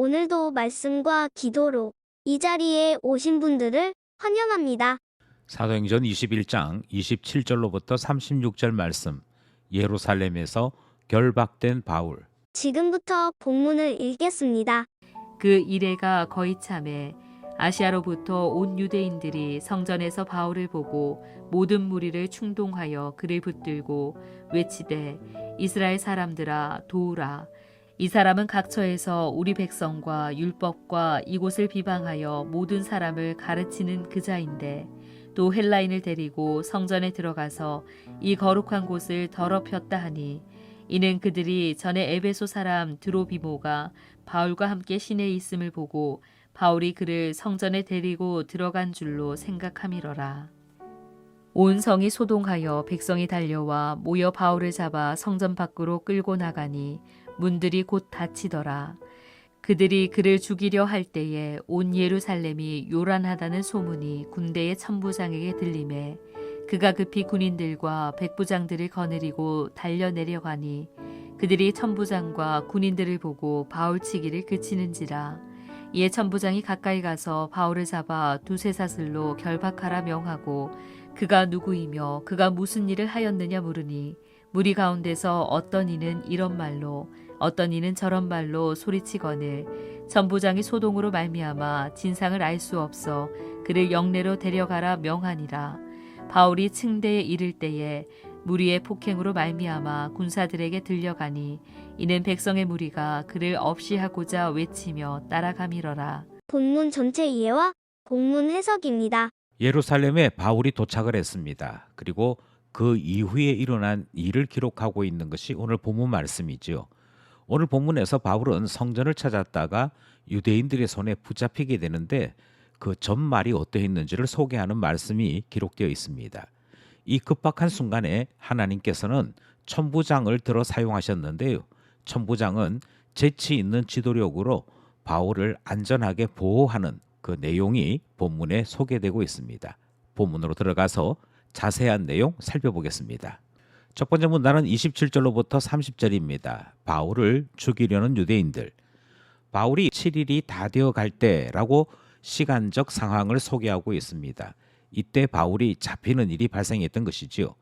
오늘도 말씀과 기도로 이 자리에 오신 분들을 환영합니다. 사도행전 21장 27절로부터 36절 말씀. 예루살렘에서 결박된 바울. 지금부터 본문을 읽겠습니다. 그 이레가 거의 참에 아시아로부터 온 유대인들이 성전에서 바울을 보고 모든 무리를 충동하여 그를 붙들고 외치되 이스라엘 사람들아 도우라. 이 사람은 각처에서 우리 백성과 율법과 이곳을 비방하여 모든 사람을 가르치는 그 자인데 또 헬라인을 데리고 성전에 들어가서 이 거룩한 곳을 더럽혔다 하니 이는 그들이 전에 에베소 사람 드로비모가 바울과 함께 시내에 있음을 보고 바울이 그를 성전에 데리고 들어간 줄로 생각함이러라. 온 성이 소동하여 백성이 달려와 모여 바울을 잡아 성전 밖으로 끌고 나가니 문들이 곧 닫히더라. 그들이 그를 죽이려 할 때에 온 예루살렘이 요란하다는 소문이 군대의 천부장에게 들리매 그가 급히 군인들과 백부장들을 거느리고 달려 내려가니 그들이 천부장과 군인들을 보고 바울 치기를 그치는지라. 이에 천부장이 가까이 가서 바울을 잡아 두세 사슬로 결박하라 명하고 그가 누구이며 그가 무슨 일을 하였느냐 물으니 무리 가운데서 어떤 이는 이런 말로 어떤 이는 저런 말로 소리치거늘 천부장이 소동으로 말미암아 진상을 알 수 없어 그를 영내로 데려가라 명하니라. 바울이 층대에 이를 때에 무리의 폭행으로 말미암아 군사들에게 들려가니 이는 백성의 무리가 그를 없이하고자 외치며 따라가미러라. 본문 전체 이해와 본문 해석입니다. 예루살렘에 바울이 도착을 했습니다. 그리고 그 이후에 일어난 일을 기록하고 있는 것이 오늘 본문 말씀이지요. 오늘 본문에서 바울은 성전을 찾았다가 유대인들의 손에 붙잡히게 되는데 그 전말이 어떠했는지를 소개하는 말씀이 기록되어 있습니다. 이 급박한 순간에 하나님께서는 천부장을 들어 사용하셨는데요. 천부장은 재치 있는 지도력으로 바울을 안전하게 보호하는 그 내용이 본문에 소개되고 있습니다. 본문으로 들어가서 자세한 내용 살펴보겠습니다. 첫 번째 문단은 27절로부터 30절입니다. 바울을 죽이려는 유대인들. 바울이 7일이 다 되어 갈 때라고 시간적 상황을 소개하고 있습니다. 이때 바울이 잡히는 일이 발생했던 것이지요.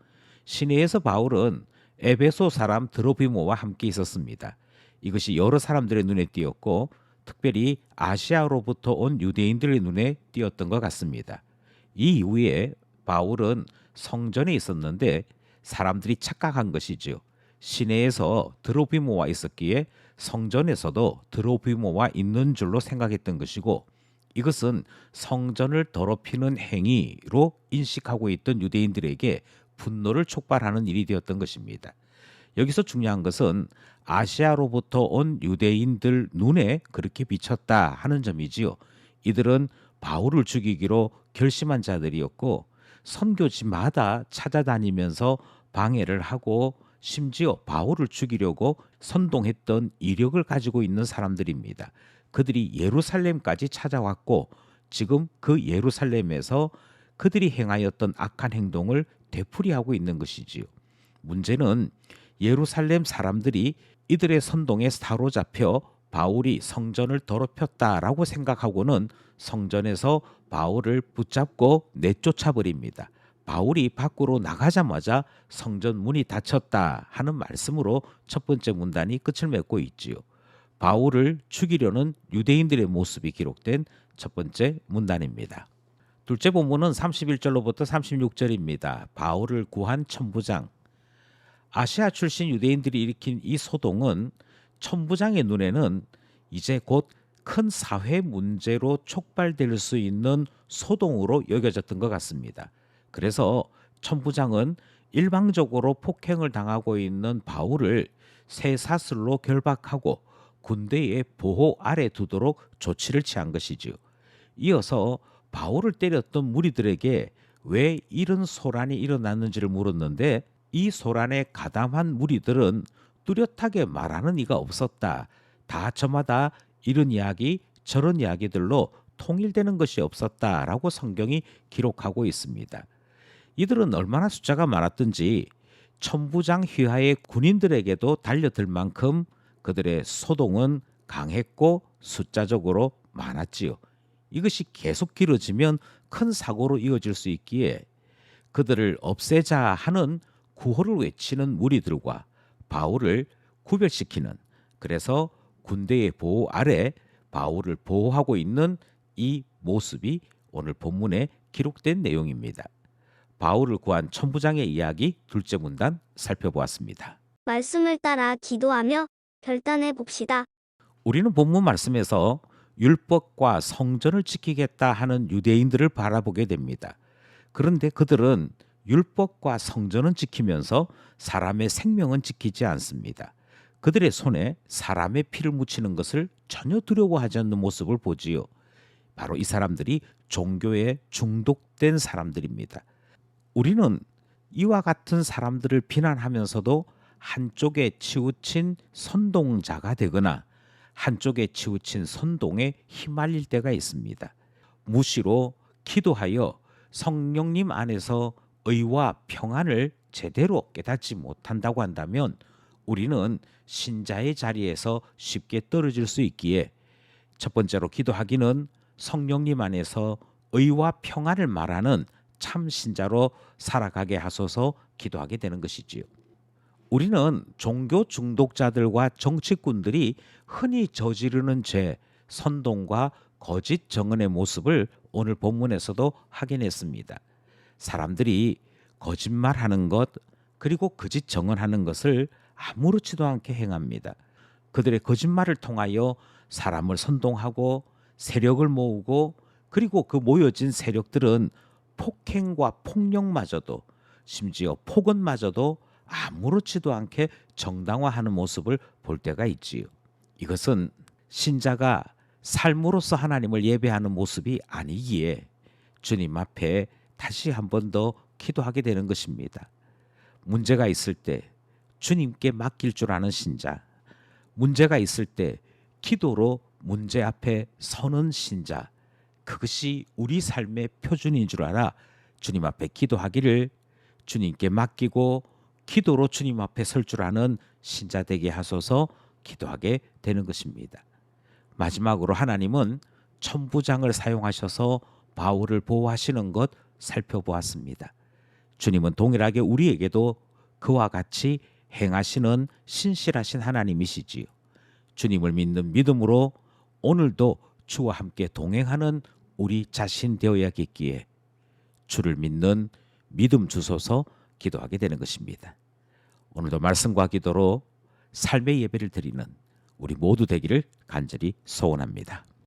시내에서 바울은 에베소 사람 드로비모와 함께 있었습니다. 이것이 여러 사람들의 눈에 띄었고 특별히 아시아로부터 온 유대인들의 눈에 띄었던 것 같습니다. 이 이후에 바울은 성전에 있었는데 사람들이 착각한 것이지요. 시내에서 드로비모와 있었기에 성전에서도 드로비모와 있는 줄로 생각했던 것이고 이것은 성전을 더럽히는 행위로 인식하고 있던 유대인들에게 분노를 촉발하는 일이 되었던 것입니다. 여기서 중요한 것은 아시아로부터 온 유대인들 눈에 그렇게 비쳤다 하는 점이지요. 이들은 바울을 죽이기로 결심한 자들이었고 선교지마다 찾아다니면서 방해를 하고 심지어 바울을 죽이려고 선동했던 이력을 가지고 있는 사람들입니다. 그들이 예루살렘까지 찾아왔고 지금 그 예루살렘에서 그들이 행하였던 악한 행동을 되풀이하고 있는 것이지요. 문제는 예루살렘 사람들이 이들의 선동에 사로잡혀 바울이 성전을 더럽혔다라고 생각하고는 성전에서 바울을 붙잡고 내쫓아 버립니다. 바울이 밖으로 나가자마자 성전 문이 닫혔다 하는 말씀으로 첫 번째 문단이 끝을 맺고 있지요. 바울을 죽이려는 유대인들의 모습이 기록된 첫 번째 문단입니다. 둘째 본문은 31절로부터 36절입니다. 바울을 구한 천부장. 아시아 출신 유대인들이 일으킨 이 소동은 천부장의 눈에는 이제 곧 큰 사회 문제로 촉발될 수 있는 소동으로 여겨졌던 것 같습니다. 그래서 천부장은 일방적으로 폭행을 당하고 있는 바울을 쇠사슬로 결박하고 군대의 보호 아래 두도록 조치를 취한 것이지요. 이어서 바울을 때렸던 무리들에게 왜 이런 소란이 일어났는지를 물었는데 이 소란에 가담한 무리들은 뚜렷하게 말하는 이가 없었다. 다 저마다 이런 이야기 저런 이야기들로 통일되는 것이 없었다라고 성경이 기록하고 있습니다. 이들은 얼마나 숫자가 많았든지 천부장 휘하의 군인들에게도 달려들 만큼 그들의 소동은 강했고 숫자적으로 많았지요. 이것이 계속 길어지면 큰 사고로 이어질 수 있기에 그들을 없애자 하는 구호를 외치는 무리들과 바울을 구별시키는, 그래서 군대의 보호 아래 바울을 보호하고 있는 이 모습이 오늘 본문에 기록된 내용입니다. 바울을 구한 천부장의 이야기 둘째 문단 살펴보았습니다. 말씀을 따라 기도하며 결단해 봅시다. 우리는 본문 말씀에서 율법과 성전을 지키겠다 하는 유대인들을 바라보게 됩니다. 그런데 그들은 율법과 성전은 지키면서 사람의 생명은 지키지 않습니다. 그들의 손에 사람의 피를 묻히는 것을 전혀 두려워하지 않는 모습을 보지요. 바로 이 사람들이 종교에 중독된 사람들입니다. 우리는 이와 같은 사람들을 비난하면서도 한쪽에 치우친 선동자가 되거나 한쪽에 치우친 선동에 휘말릴 때가 있습니다. 무시로 기도하여 성령님 안에서 의와 평안을 제대로 깨닫지 못한다고 한다면 우리는 신자의 자리에서 쉽게 떨어질 수 있기에 첫 번째로 기도하기는 성령님 안에서 의와 평안을 말하는 참 신자로 살아가게 하소서 기도하게 되는 것이지요. 우리는 종교 중독자들과 정치꾼들이 흔히 저지르는 죄, 선동과 거짓 정언의 모습을 오늘 본문에서도 확인했습니다. 사람들이 거짓말하는 것 그리고 거짓 정언하는 것을 아무렇지도 않게 행합니다. 그들의 거짓말을 통하여 사람을 선동하고 세력을 모으고, 그리고 그 모여진 세력들은 폭행과 폭력마저도, 심지어 폭언마저도 아무렇지도 않게 정당화하는 모습을 볼 때가 있지요. 이것은 신자가 삶으로서 하나님을 예배하는 모습이 아니기에 주님 앞에 다시 한 번 더 기도하게 되는 것입니다. 문제가 있을 때 주님께 맡길 줄 아는 신자, 문제가 있을 때 기도로 문제 앞에 서는 신자, 그것이 우리 삶의 표준인 줄 알아 주님 앞에 기도하기를, 주님께 맡기고 기도로 주님 앞에 설 줄 아는 신자 되게 하소서 기도하게 되는 것입니다. 마지막으로 하나님은 천부장을 사용하셔서 바울을 보호하시는 것 살펴보았습니다. 주님은 동일하게 우리에게도 그와 같이 행하시는 신실하신 하나님이시지요. 주님을 믿는 믿음으로 오늘도 주와 함께 동행하는 우리 자신 되어야겠기에 주를 믿는 믿음 주소서 기도하게 되는 것입니다. 오늘도 말씀과 기도로 삶의 예배를 드리는 우리 모두 되기를 간절히 소원합니다.